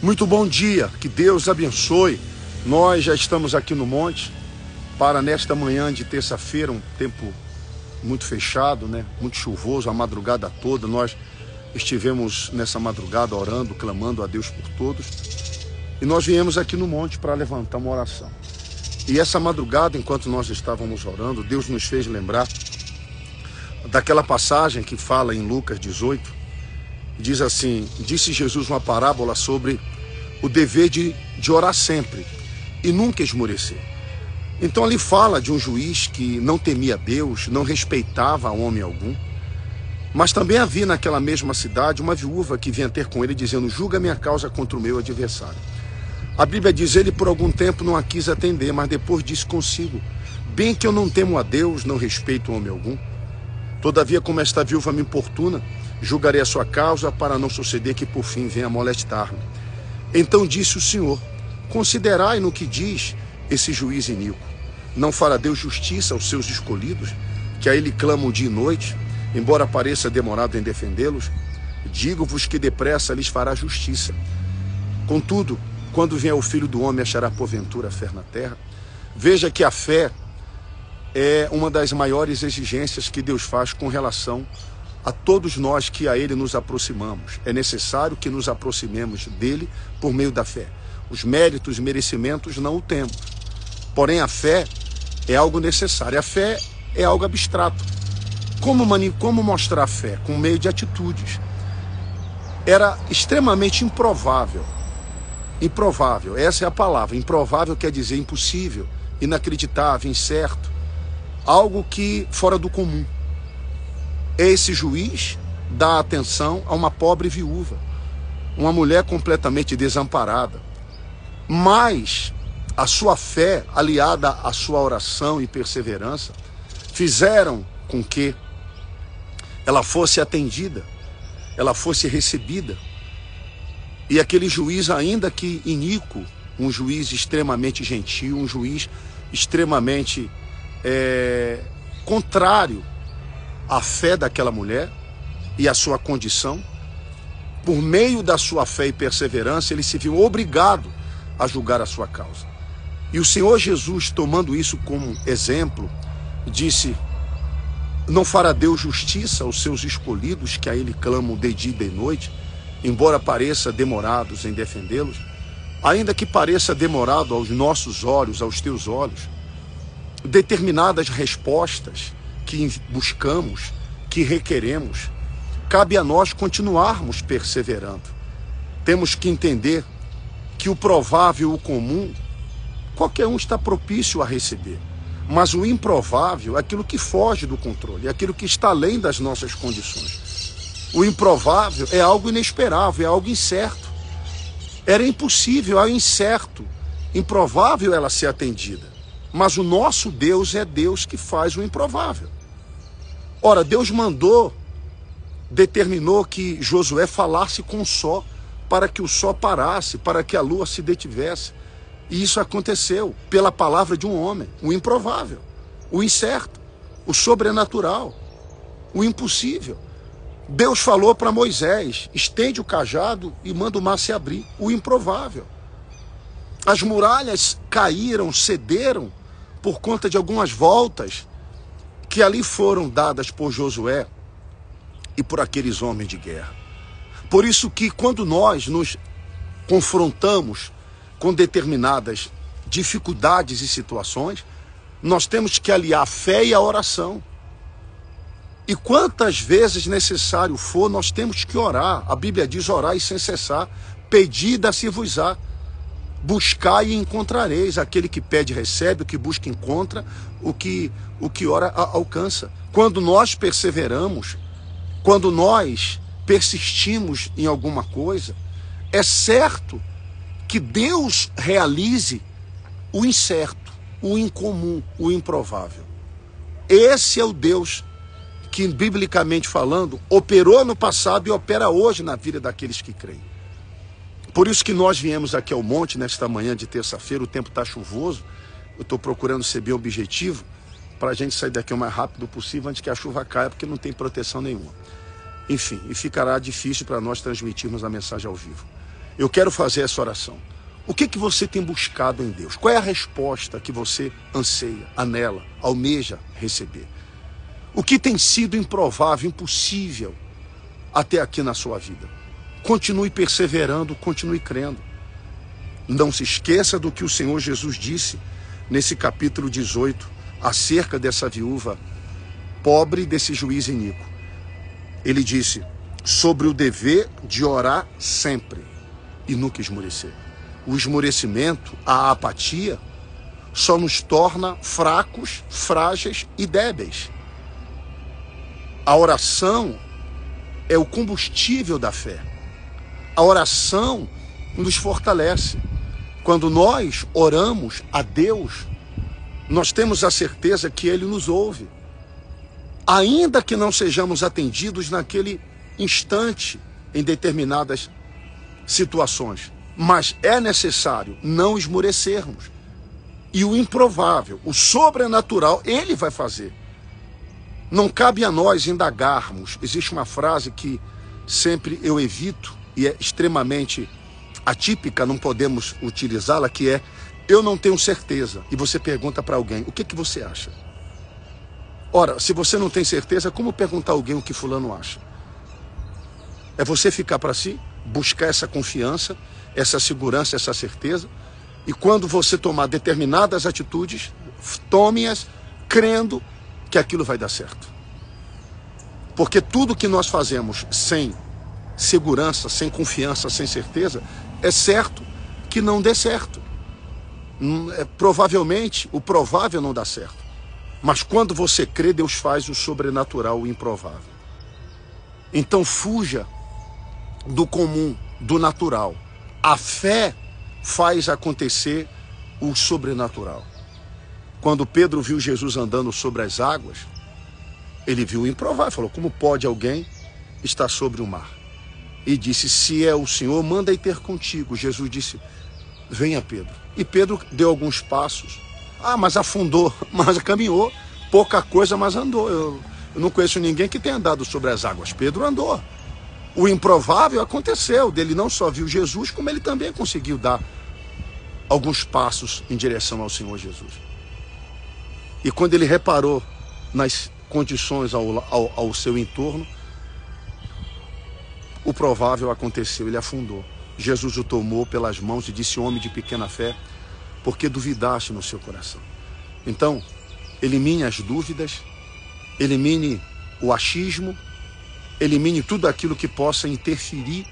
Muito bom dia, que Deus abençoe. Nós já estamos aqui no monte para nesta manhã de terça-feira, um tempo muito fechado, né? Muito chuvoso, a madrugada toda. Nós estivemos nessa madrugada orando, clamando a Deus por todos. E nós viemos aqui no monte para levantar uma oração. E essa madrugada, enquanto nós estávamos orando, Deus nos fez lembrar daquela passagem que fala em Lucas 18. Diz assim: disse Jesus uma parábola sobre o dever de orar sempre e nunca esmorecer. Então ali fala de um juiz que não temia Deus, não respeitava homem algum. Mas também havia naquela mesma cidade uma viúva que vinha ter com ele dizendo: julga minha causa contra o meu adversário. A Bíblia diz: ele por algum tempo não a quis atender, mas depois disse consigo: bem que eu não temo a Deus, não respeito homem algum. Todavia, como esta viúva me importuna, julgarei a sua causa para não suceder que por fim venha molestar-me. Então disse o Senhor: considerai no que diz esse juiz iníquo. Não fará Deus justiça aos seus escolhidos, que a ele clamam dia e noite, embora pareça demorado em defendê-los? Digo-vos que depressa lhes fará justiça. Contudo, quando vier o Filho do Homem, achará porventura fé na terra? Veja que a fé é uma das maiores exigências que Deus faz com relação a todos nós que a Ele nos aproximamos. É necessário que nos aproximemos dEle por meio da fé. Os méritos e merecimentos não o temos. Porém, a fé é algo necessário. A fé é algo abstrato. Como mostrar a fé? Com meio de atitudes. Era extremamente improvável. Improvável, essa é a palavra. Improvável quer dizer impossível, inacreditável, incerto. Algo que fora do comum. Esse juiz dá atenção a uma pobre viúva, uma mulher completamente desamparada. Mas a sua fé, aliada à sua oração e perseverança, fizeram com que ela fosse atendida, ela fosse recebida. E aquele juiz, ainda que iníquo, um juiz extremamente gentil, um juiz extremamente contrário à fé daquela mulher e à sua condição, por meio da sua fé e perseverança, ele se viu obrigado a julgar a sua causa. E o Senhor Jesus, tomando isso como exemplo, disse: não fará Deus justiça aos seus escolhidos, que a ele clamam de dia e de noite, embora pareça demorados em defendê-los? Ainda que pareça demorado aos nossos olhos, aos teus olhos, determinadas respostas que buscamos, que requeremos, cabe a nós continuarmos perseverando. Temos que entender que o provável, o comum, qualquer um está propício a receber. Mas o improvável é aquilo que foge do controle, é aquilo que está além das nossas condições. O improvável é algo inesperável, é algo incerto. Era impossível, é incerto, improvável ela ser atendida. Mas o nosso Deus é Deus que faz o improvável. Ora, Deus determinou que Josué falasse com o sol, para que o sol parasse, para que a lua se detivesse. E isso aconteceu pela palavra de um homem, o improvável, o incerto, o sobrenatural, o impossível. Deus falou para Moisés: estende o cajado e manda o mar se abrir, o improvável. As muralhas caíram, cederam, por conta de algumas voltas que ali foram dadas por Josué e por aqueles homens de guerra. Por isso que quando nós nos confrontamos com determinadas dificuldades e situações, nós temos que aliar a fé e a oração. E quantas vezes necessário for, nós temos que orar. A Bíblia diz: orai sem cessar, pedi, dá-se-vos-á. Buscai e encontrareis. Aquele que pede recebe, o que busca encontra, o que ora alcança. Quando nós perseveramos, quando nós persistimos em alguma coisa, é certo que Deus realize o incerto, o incomum, o improvável. Esse é o Deus que, biblicamente falando, operou no passado e opera hoje na vida daqueles que creem. Por isso que nós viemos aqui ao monte nesta manhã de terça-feira. O tempo está chuvoso, eu estou procurando ser bem objetivo para a gente sair daqui o mais rápido possível antes que a chuva caia, porque não tem proteção nenhuma. Enfim, e ficará difícil para nós transmitirmos a mensagem ao vivo. eu quero fazer essa oração. O que você tem buscado em Deus? Qual é a resposta que você anseia, anela, almeja receber? O que tem sido improvável, impossível até aqui na sua vida? Continue perseverando, continue crendo. Não se esqueça do que o Senhor Jesus disse nesse capítulo 18, acerca dessa viúva pobre, desse juiz iníquo. Ele disse sobre o dever de orar sempre e nunca esmorecer. O esmorecimento, a apatia, só nos torna fracos, frágeis e débeis. A oração é o combustível da fé. A oração nos fortalece. Quando nós oramos a Deus, nós temos a certeza que Ele nos ouve. Ainda que não sejamos atendidos naquele instante, em determinadas situações. Mas é necessário não esmorecermos. E o improvável, o sobrenatural, Ele vai fazer. Não cabe a nós indagarmos. Existe uma frase que sempre eu evito e é extremamente atípica, não podemos utilizá-la, que é: eu não tenho certeza. E você pergunta para alguém: o que você acha? Ora, se você não tem certeza, como perguntar a alguém o que fulano acha? É você ficar para si, buscar essa confiança, essa segurança, essa certeza, e quando você tomar determinadas atitudes, tome-as crendo que aquilo vai dar certo. Porque tudo que nós fazemos sem segurança, sem confiança, sem certeza, é certo que não dê certo. Provavelmente, o provável não dá certo. Mas quando você crê, Deus faz o sobrenatural, o improvável. Então fuja do comum, do natural. A fé faz acontecer o sobrenatural. Quando Pedro viu Jesus andando sobre as águas, ele viu o improvável, falou: como pode alguém estar sobre o mar? E disse: se é o Senhor, manda ir ter contigo. Jesus disse: venha, Pedro. E Pedro deu alguns passos. Ah, mas afundou, mas caminhou. Pouca coisa, mas andou. Eu não conheço ninguém que tenha andado sobre as águas. Pedro andou. O improvável aconteceu. Ele não só viu Jesus, como ele também conseguiu dar alguns passos em direção ao Senhor Jesus. E quando ele reparou nas condições ao seu entorno, o provável aconteceu, ele afundou. Jesus o tomou pelas mãos e disse: homem de pequena fé, por que duvidaste no seu coração? Então, elimine as dúvidas, elimine o achismo, elimine tudo aquilo que possa interferir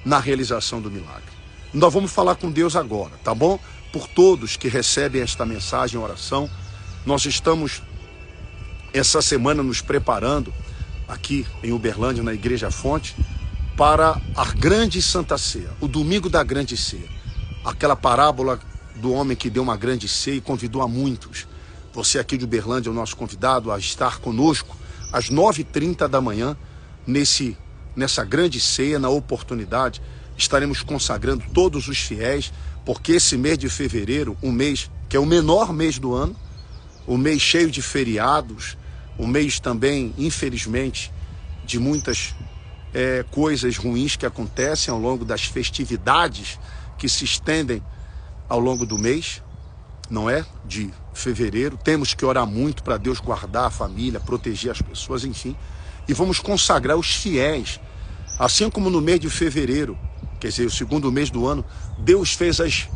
na realização do milagre. Nós vamos falar com Deus agora, tá bom? Por todos que recebem esta mensagem, oração, nós estamos essa semana nos preparando aqui em Uberlândia, na Igreja Fonte, para a grande Santa Ceia, o domingo da grande ceia. Aquela parábola do homem que deu uma grande ceia e convidou a muitos. Você aqui de Uberlândia é o nosso convidado a estar conosco às 9h30 da manhã, nessa grande ceia, na oportunidade. Estaremos consagrando todos os fiéis, porque esse mês de fevereiro, um mês que é o menor mês do ano, um mês cheio de feriados, um mês também, infelizmente, de muitas coisas ruins que acontecem ao longo das festividades que se estendem ao longo do mês, não é? De fevereiro. Temos que orar muito para Deus guardar a família, proteger as pessoas, enfim. E vamos consagrar os fiéis. Assim como no mês de fevereiro, quer dizer, o segundo mês do ano, Deus fez as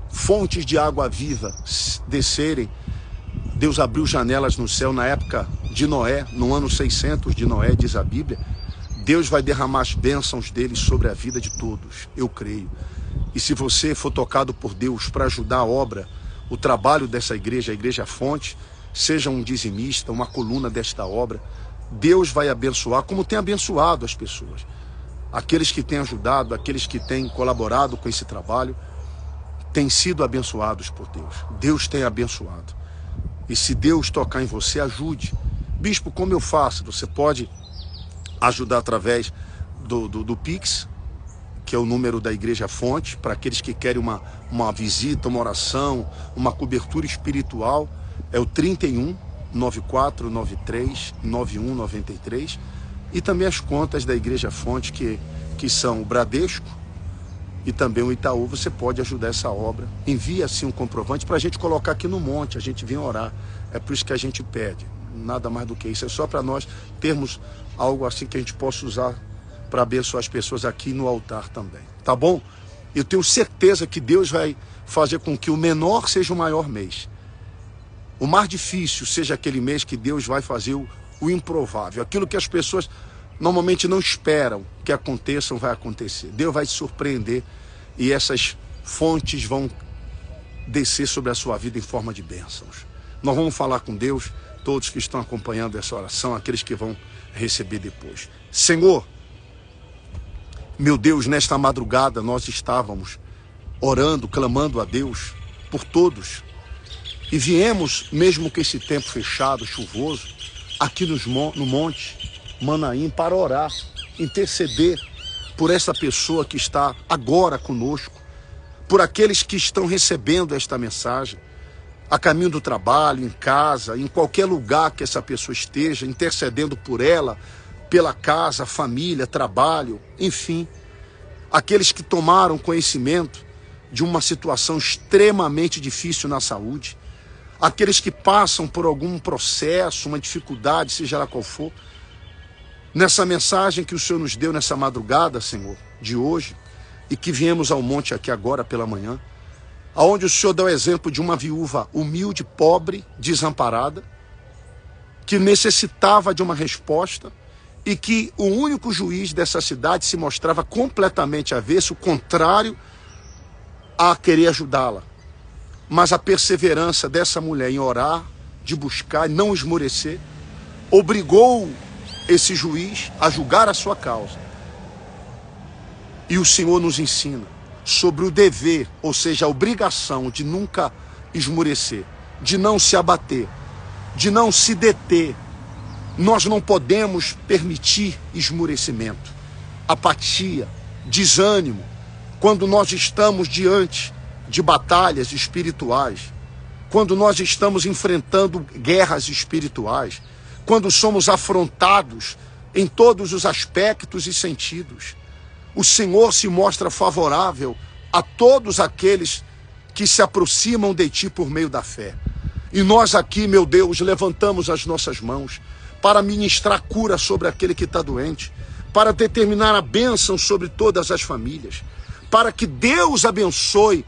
fontes de água viva descerem. Deus abriu janelas no céu na época de Noé, no ano 600 de Noé, diz a Bíblia. Deus vai derramar as bênçãos dele sobre a vida de todos, eu creio. E se você for tocado por Deus para ajudar a obra, o trabalho dessa igreja, a Igreja Fonte, seja um dizimista, uma coluna desta obra, Deus vai abençoar, como tem abençoado as pessoas. Aqueles que têm ajudado, aqueles que têm colaborado com esse trabalho, têm sido abençoados por Deus. Deus tem abençoado. E se Deus tocar em você, ajude. Bispo, como eu faço? Você pode ajudar através do Pix, que é o número da Igreja Fonte, para aqueles que querem uma visita, uma oração, uma cobertura espiritual. É o 31 9493 9193. E também as contas da Igreja Fonte, que são o Bradesco, e também o Itaú, você pode ajudar essa obra. Envie assim um comprovante para a gente colocar aqui no monte, a gente vem orar. É por isso que a gente pede, nada mais do que isso. É só para nós termos algo assim que a gente possa usar para abençoar as pessoas aqui no altar também. Tá bom? Eu tenho certeza que Deus vai fazer com que o menor seja o maior mês. O mais difícil seja aquele mês que Deus vai fazer o improvável. Aquilo que as pessoas normalmente não esperam que aconteçam, vai acontecer. Deus vai te surpreender e essas fontes vão descer sobre a sua vida em forma de bênçãos. Nós vamos falar com Deus, todos que estão acompanhando essa oração, aqueles que vão receber depois. Senhor, meu Deus, nesta madrugada nós estávamos orando, clamando a Deus por todos. E viemos, mesmo com esse tempo fechado, chuvoso, aqui no Monte Manaim, para orar, interceder por essa pessoa que está agora conosco, por aqueles que estão recebendo esta mensagem, a caminho do trabalho, em casa, em qualquer lugar que essa pessoa esteja, intercedendo por ela, pela casa, família, trabalho, enfim. Aqueles que tomaram conhecimento de uma situação extremamente difícil na saúde, aqueles que passam por algum processo, uma dificuldade, seja lá qual for. Nessa mensagem que o Senhor nos deu nessa madrugada, Senhor, de hoje, e que viemos ao monte aqui agora pela manhã, aonde o Senhor dá o exemplo de uma viúva humilde, pobre, desamparada, que necessitava de uma resposta e que o único juiz dessa cidade se mostrava completamente avesso, contrário a querer ajudá-la. Mas a perseverança dessa mulher em orar, de buscar e não esmorecer, obrigou esse juiz a julgar a sua causa. E o Senhor nos ensina sobre o dever, ou seja, a obrigação de nunca esmorecer, de não se abater, de não se deter. Nós não podemos permitir esmorecimento, apatia, desânimo, quando nós estamos diante de batalhas espirituais, quando nós estamos enfrentando guerras espirituais, quando somos afrontados em todos os aspectos e sentidos. O Senhor se mostra favorável a todos aqueles que se aproximam de Ti por meio da fé. E nós aqui, meu Deus, levantamos as nossas mãos para ministrar cura sobre aquele que está doente, para determinar a bênção sobre todas as famílias, para que Deus abençoe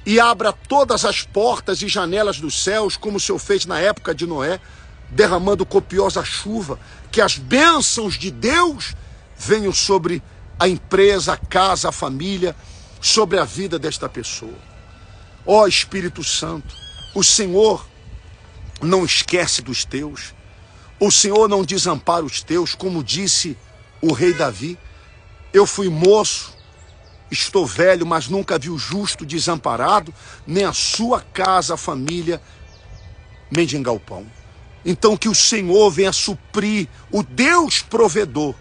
e abra todas as portas e janelas dos céus, como o Senhor fez na época de Noé, derramando copiosa chuva, que as bênçãos de Deus venham sobre a empresa, a casa, a família, sobre a vida desta pessoa. Ó Espírito Santo, o Senhor não esquece dos teus, o Senhor não desampara os teus, como disse o rei Davi: eu fui moço, estou velho, mas nunca vi o justo desamparado, nem a sua casa, a família, mendigar o pão. Então que o Senhor venha suprir, o Deus provedor,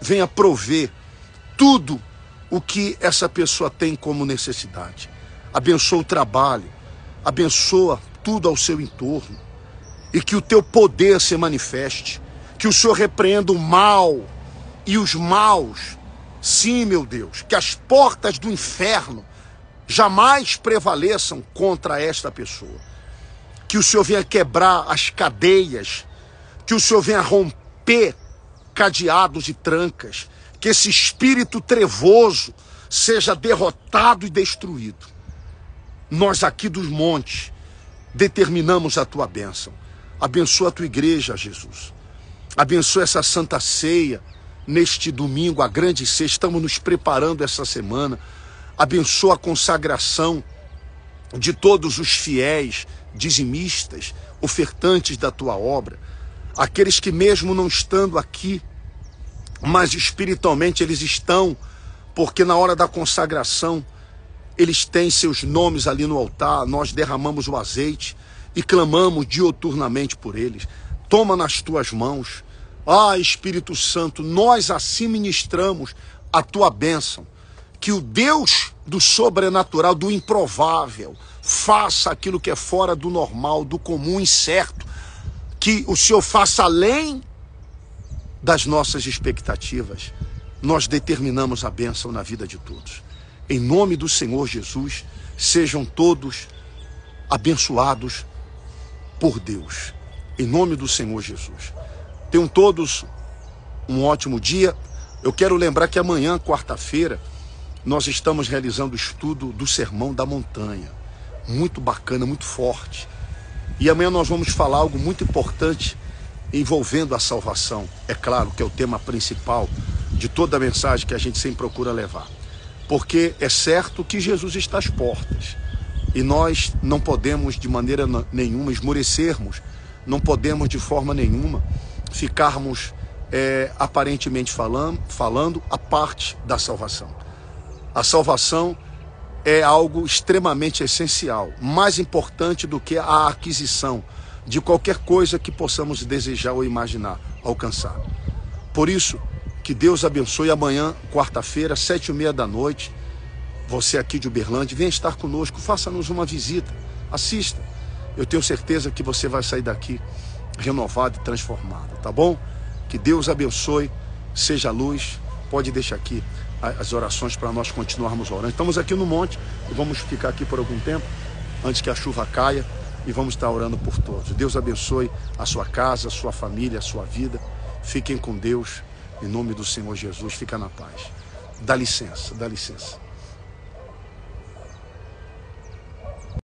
venha prover tudo o que essa pessoa tem como necessidade. Abençoa o trabalho, abençoa tudo ao seu entorno, e que o teu poder se manifeste, que o Senhor repreenda o mal e os maus. Sim, meu Deus, que as portas do inferno jamais prevaleçam contra esta pessoa. Que o Senhor venha quebrar as cadeias, que o Senhor venha romper cadeados e trancas, que esse espírito trevoso seja derrotado e destruído. Nós aqui dos montes determinamos a tua bênção. Abençoa a tua igreja, Jesus. Abençoa essa santa ceia neste domingo, a grande ceia. Estamos nos preparando essa semana. Abençoa a consagração de todos os fiéis, dizimistas, ofertantes da tua obra. Aqueles que mesmo não estando aqui, mas espiritualmente eles estão, porque na hora da consagração eles têm seus nomes ali no altar. Nós derramamos o azeite e clamamos diuturnamente por eles. Toma nas tuas mãos. Ah, Espírito Santo, nós assim ministramos a tua bênção. Que o Deus do sobrenatural, do improvável, faça aquilo que é fora do normal, do comum, incerto. Que o Senhor faça além das nossas expectativas. Nós determinamos a bênção na vida de todos. em nome do Senhor Jesus, sejam todos abençoados por Deus, em nome do Senhor Jesus. Tenham todos um ótimo dia. Eu quero lembrar que amanhã, quarta-feira, nós estamos realizando o estudo do Sermão da Montanha. Muito bacana, muito forte. E amanhã nós vamos falar algo muito importante envolvendo a salvação. É claro que é o tema principal de toda a mensagem que a gente sempre procura levar. Porque é certo que Jesus está às portas. E nós não podemos de maneira nenhuma esmorecermos, não podemos de forma nenhuma ficarmos aparentemente falando a parte da salvação. A salvação é algo extremamente essencial, mais importante do que a aquisição de qualquer coisa que possamos desejar ou imaginar alcançar. Por isso, que Deus abençoe. Amanhã, quarta-feira, 7h30 da noite, você aqui de Uberlândia, venha estar conosco, faça-nos uma visita, assista. Eu tenho certeza que você vai sair daqui renovado e transformado, tá bom? Que Deus abençoe, seja luz. Pode deixar aqui as orações para nós continuarmos orando. Estamos aqui no monte e vamos ficar aqui por algum tempo, antes que a chuva caia, e vamos estar orando por todos. Deus abençoe a sua casa, a sua família, a sua vida. Fiquem com Deus, em nome do Senhor Jesus. Fica na paz. Dá licença, dá licença.